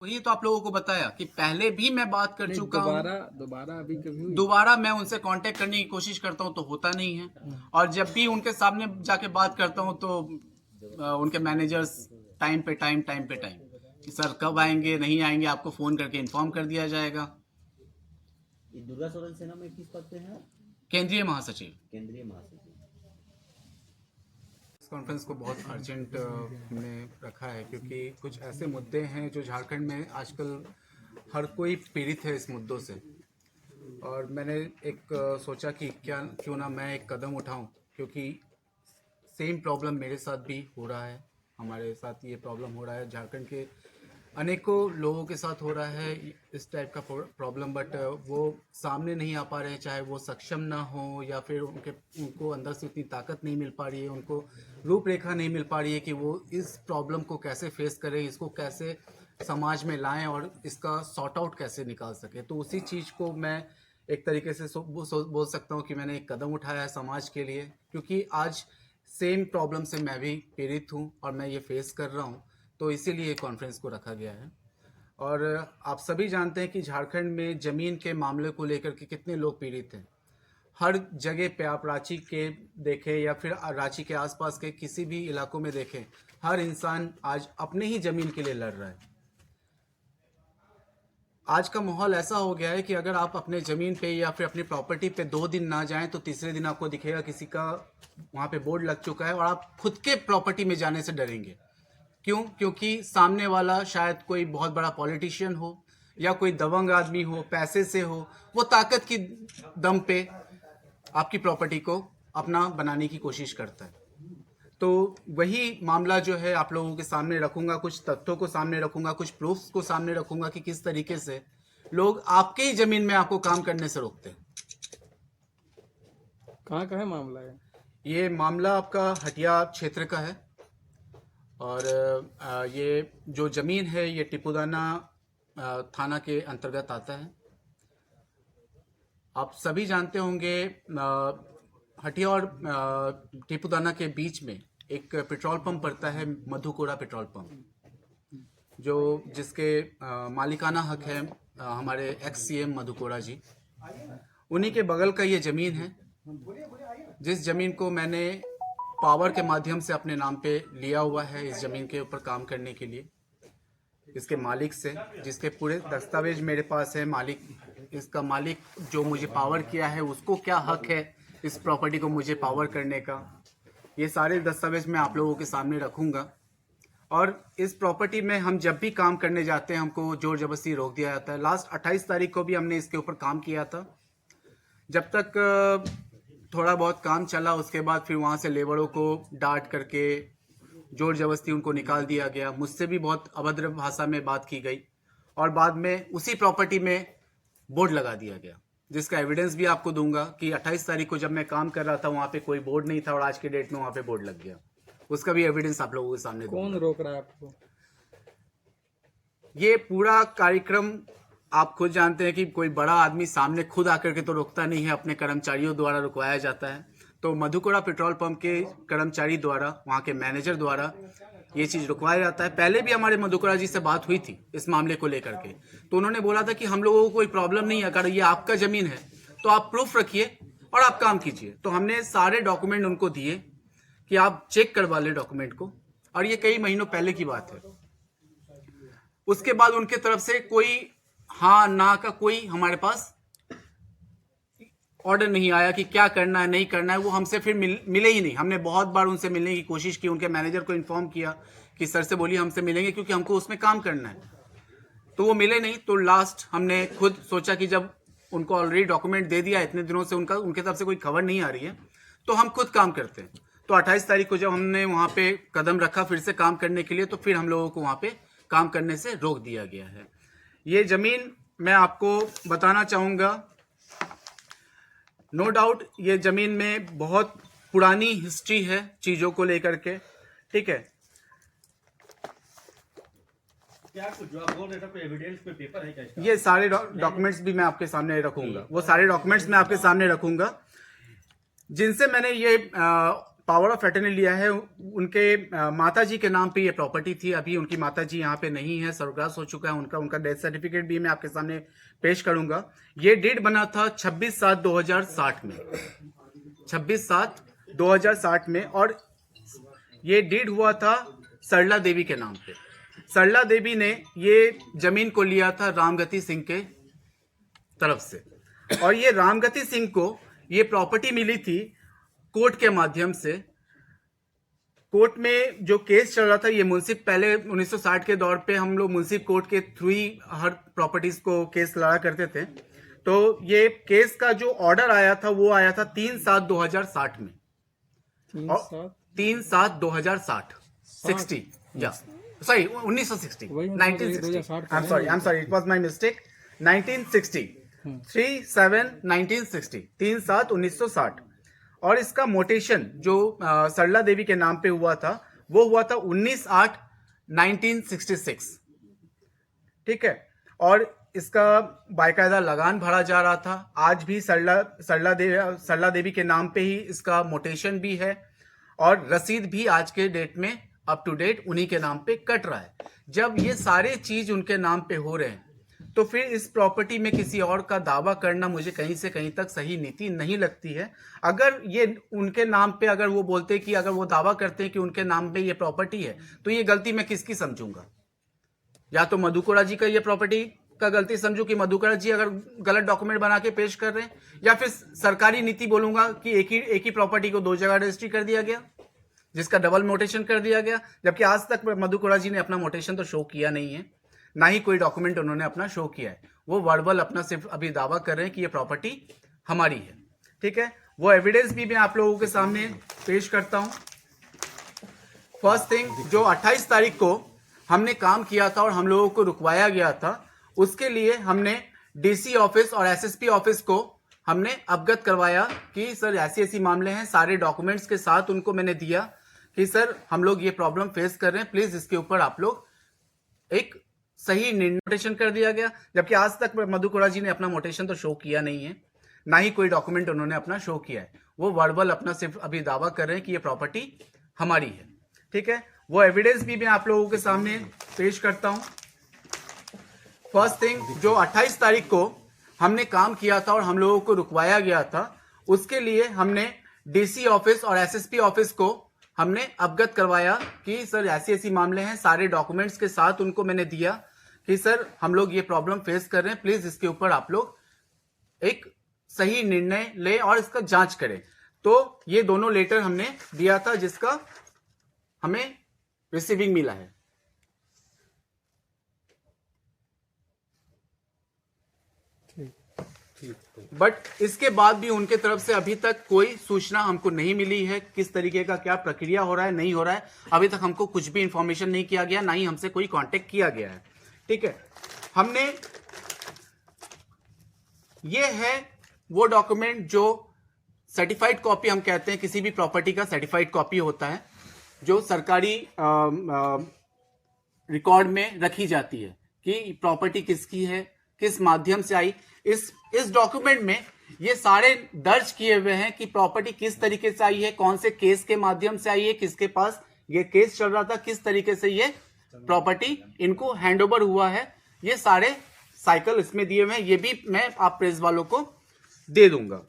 वही तो आप लोगों को बताया कि पहले भी मैं बात कर चुका हूँ। दोबारा अभी कभी हुई? दोबारा मैं उनसे कांटेक्ट करने की कोशिश करता हूँ तो होता नहीं है, और जब भी उनके सामने जाके बात करता हूँ तो उनके मैनेजर्स टाइम पे टाइम कि सर कब आएंगे, नहीं आएंगे, आपको फ़ोन करके इन्फॉर्म कर दिया जाएगा। ये दुर्गा स्वर्ण सेना में किस पद पे हैं? केंद्रीय महासचिव। केंद्रीय महासचिव। इस कॉन्फ्रेंस को बहुत अर्जेंट में रखा है क्योंकि कुछ ऐसे मुद्दे हैं जो झारखंड में आजकल हर कोई पीड़ित है इस मुद्दों से, और मैंने एक सोचा कि क्यों ना मैं एक कदम उठाऊं, क्योंकि सेम प्रॉब्लम मेरे साथ भी हो रहा है। हमारे साथ ये प्रॉब्लम हो रहा है, झारखंड के अनेकों लोगों के साथ हो रहा है इस टाइप का प्रॉब्लम, बट वो सामने नहीं आ पा रहे हैं, चाहे वो सक्षम ना हो या फिर उनको अंदर से उतनी ताकत नहीं मिल पा रही है, उनको रूपरेखा नहीं मिल पा रही है कि वो इस प्रॉब्लम को कैसे फेस करें, इसको कैसे समाज में लाएं और इसका सॉर्ट आउट कैसे निकाल सकें। तो उसी चीज़ को मैं एक तरीके से बोल सकता हूँ कि मैंने एक कदम उठाया है समाज के लिए, क्योंकि आज सेम प्रॉब्लम से मैं भी पीड़ित हूँ और मैं ये फेस कर रहा हूँ, तो इसीलिए कॉन्फ्रेंस को रखा गया है। और आप सभी जानते हैं कि झारखंड में ज़मीन के मामले को लेकर के कितने लोग पीड़ित हैं। हर जगह पे आप रांची के देखें या फिर रांची के आसपास के किसी भी इलाकों में देखें, हर इंसान आज अपने ही ज़मीन के लिए लड़ रहा है। आज का माहौल ऐसा हो गया है कि अगर आप अपने ज़मीन पे या फिर अपनी प्रॉपर्टी पे 2 दिन ना जाएं तो तीसरे दिन आपको दिखेगा किसी का वहाँ पे बोर्ड लग चुका है और आप खुद के प्रॉपर्टी में जाने से डरेंगे। क्यों? क्योंकि सामने वाला शायद कोई बहुत बड़ा पॉलिटिशियन हो या कोई दबंग आदमी हो, पैसे से हो, वो ताकत की दम पे आपकी प्रॉपर्टी को अपना बनाने की कोशिश करता है। तो वही मामला जो है आप लोगों के सामने रखूंगा, कुछ तथ्यों को सामने रखूंगा, कुछ प्रूफ्स को सामने रखूंगा कि किस तरीके से लोग आपके ही जमीन में आपको काम करने से रोकते हैं। कहाँ का है मामला है? ये मामला आपका हटिया क्षेत्र का है, और ये जो जमीन है ये टिपुदाना थाना के अंतर्गत आता है। आप सभी जानते होंगे हटिया और टिपुदाना के बीच में एक पेट्रोल पंप पड़ता है, मधुकोड़ा पेट्रोल पंप, जो जिसके मालिकाना हक है हमारे एक्स सीएम मधुकोड़ा जी। उन्हीं के बगल का ये ज़मीन है, जिस ज़मीन को मैंने पावर के माध्यम से अपने नाम पे लिया हुआ है इस ज़मीन के ऊपर काम करने के लिए, इसके मालिक से, जिसके पूरे दस्तावेज मेरे पास है। इसका मालिक जो मुझे पावर किया है उसको क्या हक है इस प्रॉपर्टी को मुझे पावर करने का, ये सारे दस्तावेज मैं आप लोगों के सामने रखूंगा। और इस प्रॉपर्टी में हम जब भी काम करने जाते हैं हमको जोर जबरदस्ती रोक दिया जाता है। लास्ट 28 तारीख को भी हमने इसके ऊपर काम किया था। जब तक थोड़ा बहुत काम चला उसके बाद फिर वहाँ से लेबरों को डांट करके जोर जबरदस्ती उनको निकाल दिया गया। मुझसे भी बहुत अभद्र भाषा में बात की गई और बाद में उसी प्रॉपर्टी में बोर्ड लगा दिया गया, जिसका एविडेंस भी आपको दूंगा कि 28 तारीख को जब मैं काम कर रहा था वहाँ पे कोई बोर्ड नहीं था और आज के डेट में वहाँ पे बोर्ड लग गया। उसका भी एविडेंस आप लोगों के सामने कौन रोक रहा है आपको? ये पूरा कार्यक्रम आप खुद जानते हैं कि कोई बड़ा आदमी सामने खुद आकर के तो रोकता नहीं है, अपने कर्मचारियों द्वारा रुकवाया जाता है। तो मधुकोड़ा पेट्रोल पंप के कर्मचारी द्वारा, वहाँ के मैनेजर द्वारा ये चीज़ रुकवाया जाता है। पहले भी हमारे मधुकोड़ा जी से बात हुई थी इस मामले को लेकर के, तो उन्होंने बोला था कि हम लोगों को कोई प्रॉब्लम नहीं है, अगर ये आपका ज़मीन है तो आप प्रूफ रखिए और आप काम कीजिए। तो हमने सारे डॉक्यूमेंट उनको दिए कि आप चेक करवा लें डॉक्यूमेंट को, और ये कई महीनों पहले की बात है। उसके बाद उनके तरफ से कोई हाँ ना का कोई हमारे पास ऑर्डर नहीं आया कि क्या करना है नहीं करना है। वो हमसे फिर मिले ही नहीं। हमने बहुत बार उनसे मिलने की कोशिश की, उनके मैनेजर को इन्फॉर्म किया कि सर से बोलिए हमसे मिलेंगे क्योंकि हमको उसमें काम करना है, तो वो मिले नहीं। तो लास्ट हमने खुद सोचा कि जब उनको ऑलरेडी डॉक्यूमेंट दे दिया, इतने दिनों से उनके तरफ से कोई खबर नहीं आ रही है, तो हम खुद काम करते हैं। तो 28 तारीख को जब हमने वहाँ पे कदम रखा फिर से काम करने के लिए, तो फिर हम लोगों को वहाँ पे काम करने से रोक दिया गया है। ये ज़मीन मैं आपको बताना चाहूँगा, नो डाउट ये ज़मीन में बहुत पुरानी हिस्ट्री है चीज़ों को लेकर के, ठीक है। क्या कुछ जो आप बोल रहे थे कोई एविडेंस पे पेपर है क्या इसका? ये सारे डॉक्यूमेंट्स भी मैं आपके सामने रखूंगा, वो सारे डॉक्यूमेंट्स मैं आपके सामने रखूंगा जिनसे मैंने ये पावर ऑफ अटर्नी लिया है। उनके माता जी के नाम पे ये प्रॉपर्टी थी। अभी उनकी माता जी यहाँ पे नहीं है, स्वर्गवास हो चुका है उनका डेथ सर्टिफिकेट भी मैं आपके सामने पेश करूंगा। ये डीड बना था 26/7/2060 में, 26/7/2060 में, और ये डीड हुआ था सरला देवी के नाम पे। सरला देवी ने ये जमीन को लिया था रामगति सिंह के तरफ से, और ये रामगति सिंह को ये प्रॉपर्टी मिली थी कोर्ट के माध्यम से। कोर्ट में जो केस चल रहा था, ये मुंसिफ, पहले 1960 के दौर पे हम लोग मुंसिफ कोर्ट के थ्रू ही हर प्रॉपर्टीज को केस लड़ा करते थे। तो ये केस का जो ऑर्डर आया था वो आया था 3/7/2060 में, 3/7/2060 60 या sorry 1960 1960 I am sorry it was my mistake 1960 3/7/1960 3/7/1960। और इसका मोटेशन जो सरला देवी के नाम पे हुआ था वो हुआ था 19/8/1966, ठीक है। और इसका बाकायदा लगान भरा जा रहा था। आज भी सरला देवी के नाम पे ही इसका मोटेशन भी है, और रसीद भी आज के डेट में अप टू डेट उन्हीं के नाम पे कट रहा है। जब ये सारे चीज उनके नाम पे हो रहे हैं तो फिर इस प्रॉपर्टी में किसी और का दावा करना मुझे कहीं से कहीं तक सही नीति नहीं लगती है। अगर ये उनके नाम पे, अगर वो बोलते कि, अगर वो दावा करते हैं कि उनके नाम पे ये प्रॉपर्टी है, तो ये गलती मैं किसकी समझूंगा? या तो मधुकोड़ा जी का ये प्रॉपर्टी का गलती समझू कि मधुकोड़ा जी अगर गलत डॉक्यूमेंट बना के पेश कर रहे हैं, या फिर सरकारी नीति बोलूंगा कि एक ही प्रॉपर्टी को 2 जगह रजिस्ट्री कर दिया गया, जिसका डबल मोटेशन कर दिया गया। जबकि आज तक मधुकोड़ा जी ने अपना मोटेशन तो शो किया नहीं है, ना ही कोई डॉक्यूमेंट उन्होंने अपना शो किया है। वो वर्बल अपना सिर्फ अभी दावा कर रहे हैं कि ये प्रॉपर्टी हमारी है, ठीक है। वो एविडेंस भी मैं आप लोगों के सामने पेश करता हूं। फर्स्ट थिंग, जो 28 तारीख को हमने काम किया था और हम लोगों को रुकवाया गया था, उसके लिए हमने डीसी ऑफिस और एसएसपी ऑफिस को हमने अवगत करवाया कि सर ऐसे मामले हैं। सारे डॉक्यूमेंट्स के साथ उनको मैंने दिया कि सर हम लोग ये प्रॉब्लम फेस कर रहे हैं, प्लीज इसके ऊपर आप लोग एक सही मोटेशन कर दिया गया। जबकि आज तक मधुकोड़ा जी ने अपना मोटेशन तो शो किया नहीं है, ना ही कोई डॉक्यूमेंट उन्होंने अपना शो किया है। वो वर्बल अपना सिर्फ अभी दावा कर रहे हैं कि ये प्रॉपर्टी हमारी है, ठीक है। वो एविडेंस भी मैं आप लोगों के सामने पेश करता हूं। फर्स्ट थिंग, जो 28 तारीख को हमने काम किया था और हम लोगों को रुकवाया गया था, उसके लिए हमने डीसी ऑफिस और एसएसपी ऑफिस को हमने अवगत करवाया कि सर ऐसे मामले हैं। सारे डॉक्यूमेंट्स के साथ उनको मैंने दिया कि सर हम लोग ये प्रॉब्लम फेस कर रहे हैं, प्लीज इसके ऊपर आप लोग एक सही निर्णय ले और इसका जांच करें। तो ये दोनों लेटर हमने दिया था, जिसका हमें रिसीविंग मिला है। बट इसके बाद भी उनके तरफ से अभी तक कोई सूचना हमको नहीं मिली है, किस तरीके का क्या प्रक्रिया हो रहा है, नहीं हो रहा है। अभी तक हमको कुछ भी इंफॉर्मेशन नहीं किया गया, ना ही हमसे कोई कांटेक्ट किया गया है, ठीक है। हमने, ये है वो डॉक्यूमेंट जो सर्टिफाइड कॉपी हम कहते हैं, किसी भी प्रॉपर्टी का सर्टिफाइड कॉपी होता है जो सरकारी रिकॉर्ड में रखी जाती है कि प्रॉपर्टी किसकी है, किस माध्यम से आई। इस डॉक्यूमेंट में ये सारे दर्ज किए हुए हैं कि प्रॉपर्टी किस तरीके से आई है, कौन से केस के माध्यम से आई है, किसके पास ये केस चल रहा था, किस तरीके से ये प्रॉपर्टी इनको हैंडओवर हुआ है। ये सारे साइकिल इसमें दिए हुए हैं। ये भी मैं आप प्रेस वालों को दे दूंगा।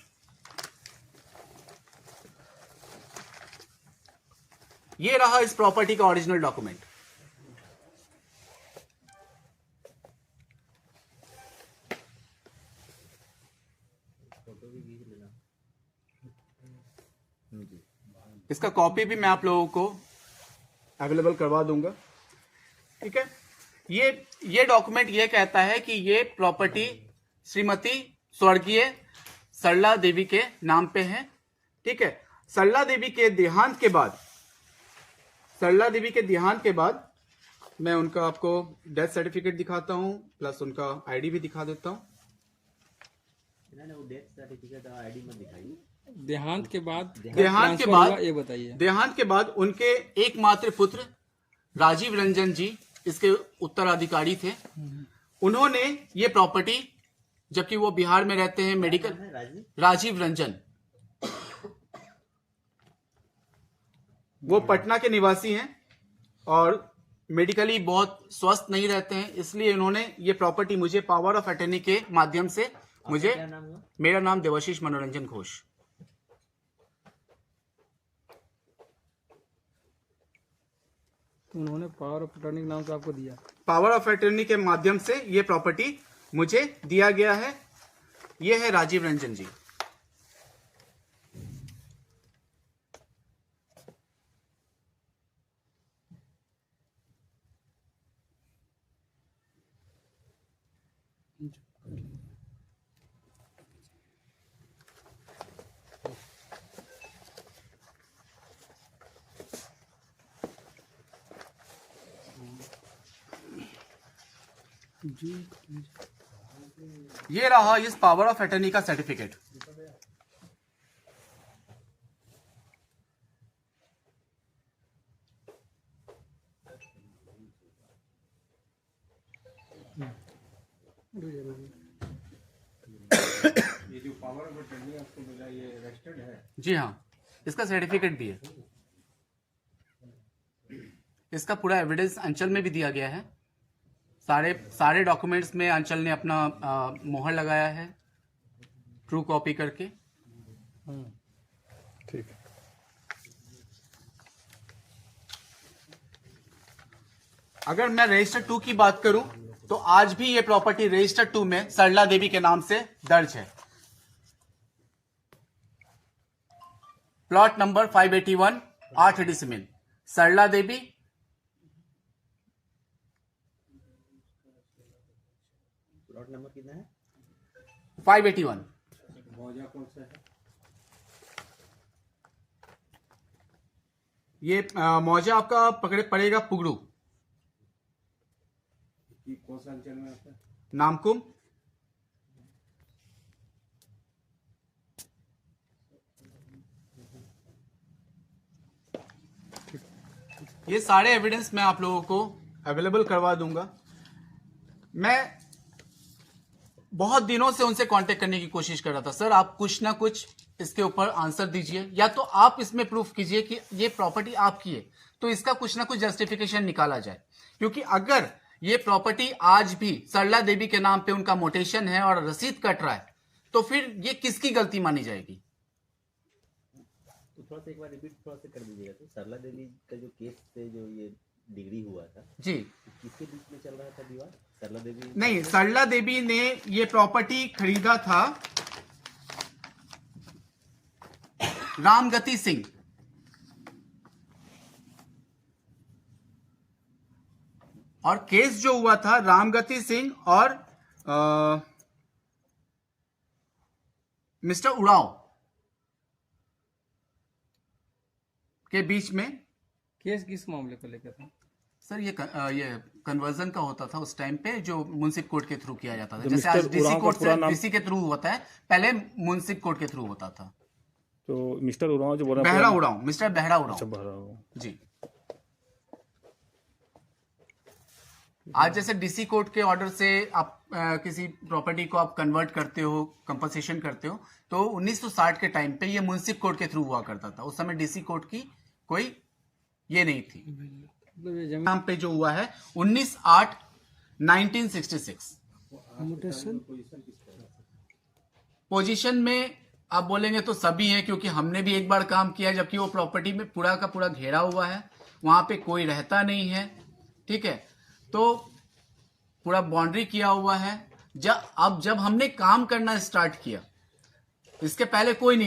ये रहा इस प्रॉपर्टी का ओरिजिनल डॉक्यूमेंट। इसका कॉपी भी मैं आप लोगों को अवेलेबल करवा दूंगा, ठीक है। ये डॉक्यूमेंट ये कहता है कि ये प्रॉपर्टी श्रीमती स्वर्गीय सरला देवी के नाम पे है, ठीक है। सरला देवी के देहांत के बाद मैं उनका आपको डेथ सर्टिफिकेट दिखाता हूं, प्लस उनका आईडी भी दिखा देता हूं। वो डेथ सर्टिफिकेट और आईडी मत दिखाइए। देहांत के बाद ये बताइए। देहांत के बाद उनके एकमात्र पुत्र राजीव रंजन जी इसके उत्तराधिकारी थे। उन्होंने ये प्रॉपर्टी, जबकि वो बिहार में रहते हैं, मेडिकल, राजीव रंजन, वो पटना के निवासी हैं और मेडिकली बहुत स्वस्थ नहीं रहते हैं, इसलिए इन्होंने ये प्रॉपर्टी मुझे पावर ऑफ अटर्नी के माध्यम से मुझे, क्या नाम हुआ? मेरा नाम देवाशीष मनोरंजन घोष। तो उन्होंने पावर ऑफ अटॉर्नी के नाम से आपको दिया। पावर ऑफ अटर्नी के माध्यम से ये प्रॉपर्टी मुझे दिया गया है। ये है राजीव रंजन जी। ये रहा इस पावर ऑफ अटर्नी का सर्टिफिकेट। ये जो पावर ऑफ अटर्नी आपको मिला ये रजिस्टर्ड है? जी हाँ, इसका सर्टिफिकेट भी है। इसका पूरा एविडेंस अंचल में भी दिया गया है। सारे डॉक्यूमेंट्स में अंचल ने अपना मोहर लगाया है, ट्रू कॉपी करके। ठीक है। अगर मैं रजिस्टर 2 की बात करूं तो आज भी ये प्रॉपर्टी रजिस्टर 2 में सरला देवी के नाम से दर्ज है। प्लॉट नंबर 581 8 डिसमिल, सरला देवी। प्लॉट नंबर कितना है? 581। मौजा कौन सा है? ये मौजा आपका पड़ेगा पुगड़ू, कौन सा अंचल में आता है? नामकुम। ये सारे एविडेंस मैं आप लोगों को अवेलेबल करवा दूंगा। मैं बहुत दिनों से उनसे कांटेक्ट करने की कोशिश कर रहा था, सर आप कुछ ना कुछ इसके ऊपर आंसर दीजिए, या तो आप इसमें प्रूफ कीजिए कि ये प्रॉपर्टी आपकी है, तो इसका कुछ ना कुछ जस्टिफिकेशन निकाला जाए। क्योंकि अगर ये प्रॉपर्टी आज भी सरला देवी के नाम पे उनका मोटेशन है और रसीद कट रहा है, तो फिर ये किसकी गलती मानी जाएगी? तो थोड़ा सा एक बार रिपीट थोड़ा सा कर दीजिएगा। तो सरला देवी का जो केस से जो ये डिग्री हुआ था जी, किसके बीच में चल रहा था विवाद? सरला देवी नहीं, सरला देवी ने ये प्रॉपर्टी खरीदा था रामगति सिंह, और केस जो हुआ था रामगति सिंह और मिस्टर उड़ाव के बीच में। केस किस मामले को लेकर था? सर ये कन्वर्जन का होता था उस टाइम पे, जो मुंसिफ कोर्ट के थ्रू किया जाता था। तो जैसे मिस्टर आज डीसी उरांव का कोर्ट पूरा से नाम- डीसी के थ्रू होता है, पहले मुंसिफ कोर्ट के थ्रू होता था। तो मिस्टर उरांव जो बोल रहे हैं बहरा पूरा- उड़ाव, मिस्टर बहरा अच्छा, उड़ाव बहरा। जी। आज जैसे डीसी कोर्ट के ऑर्डर से आप किसी प्रॉपर्टी को आप कन्वर्ट करते हो, कंपनसेशन करते हो, तो 1960 के टाइम पे ये मुंसिफ कोर्ट के थ्रू हुआ करता था। उस समय डीसी कोर्ट की कोई ये नहीं थी। मतलब ये जमीन नाम पे जो हुआ है 19/8/1966। पोजीशन में आप बोलेंगे तो सभी हैं, क्योंकि हमने भी एक बार काम किया जबकि वो प्रॉपर्टी में पूरा का पूरा घेरा हुआ है, वहां पे कोई रहता नहीं है। ठीक है, तो पूरा बाउंड्री किया हुआ है। अब जब हमने काम करना स्टार्ट किया, इसके पहले कोई नहीं